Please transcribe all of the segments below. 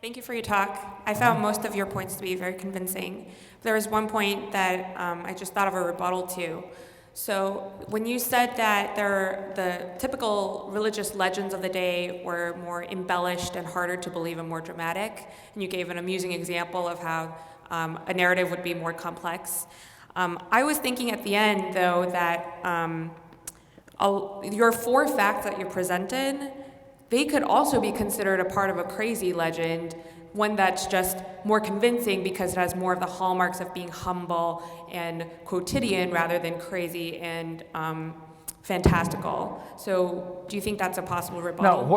Thank you for your talk. I found most of your points to be very convincing. There was one point that I just thought of a rebuttal to. So when you said that the typical religious legends of the day were more embellished and harder to believe and more dramatic, and you gave an amusing example of how a narrative would be more complex, I was thinking at the end, though, that your 4 facts that you presented, they could also be considered a part of a crazy legend, one that's just more convincing because it has more of the hallmarks of being humble and quotidian rather than crazy and fantastical. So do you think that's a possible rebuttal? Now,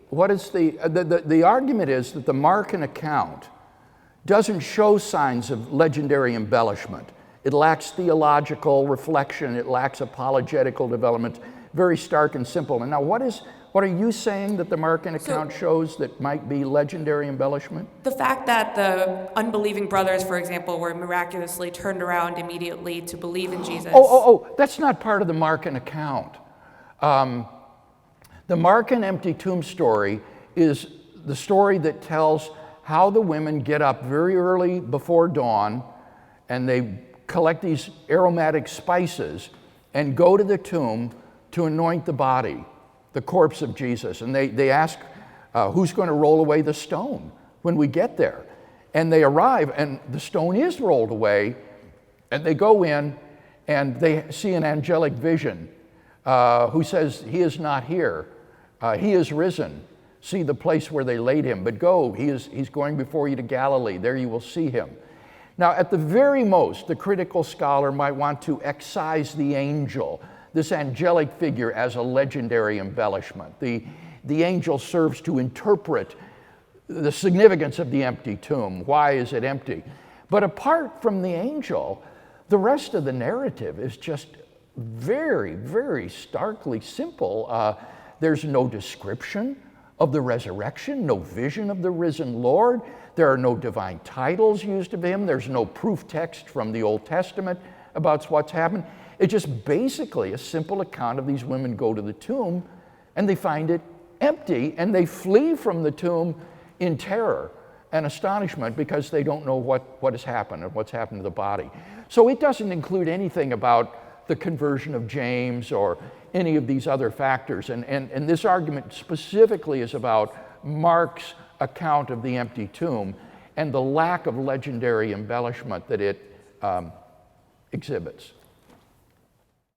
the argument is that the Markan account doesn't show signs of legendary embellishment. It lacks theological reflection, it lacks apologetical development, very stark and simple. And now what are you saying that the Markan account shows that might be legendary embellishment? The fact that the unbelieving brothers, for example, were miraculously turned around immediately to believe in Jesus. That's not part of the Markan account. The Markan empty tomb story is the story that tells how the women get up very early before dawn and they collect these aromatic spices and go to the tomb to anoint the body, the corpse of Jesus. And they ask, who's going to roll away the stone when we get there? And they arrive, and the stone is rolled away, and they go in, and they see an angelic vision who says, he is not here. He is risen. See the place where they laid him. But go, he's going before you to Galilee. There you will see him. Now, at the very most, the critical scholar might want to excise the angel, this angelic figure, as a legendary embellishment. The angel serves to interpret the significance of the empty tomb. Why is it empty? But apart from the angel, the rest of the narrative is just very, very starkly simple. There's no description of the resurrection, no vision of the risen Lord. There are no divine titles used of him. There's no proof text from the Old Testament about what's happened. It's just basically a simple account of these women go to the tomb and they find it empty and they flee from the tomb in terror and astonishment because they don't know what has happened and what's happened to the body. So it doesn't include anything about the conversion of James or any of these other factors. And this argument specifically is about Mark's account of the empty tomb and the lack of legendary embellishment that it exhibits.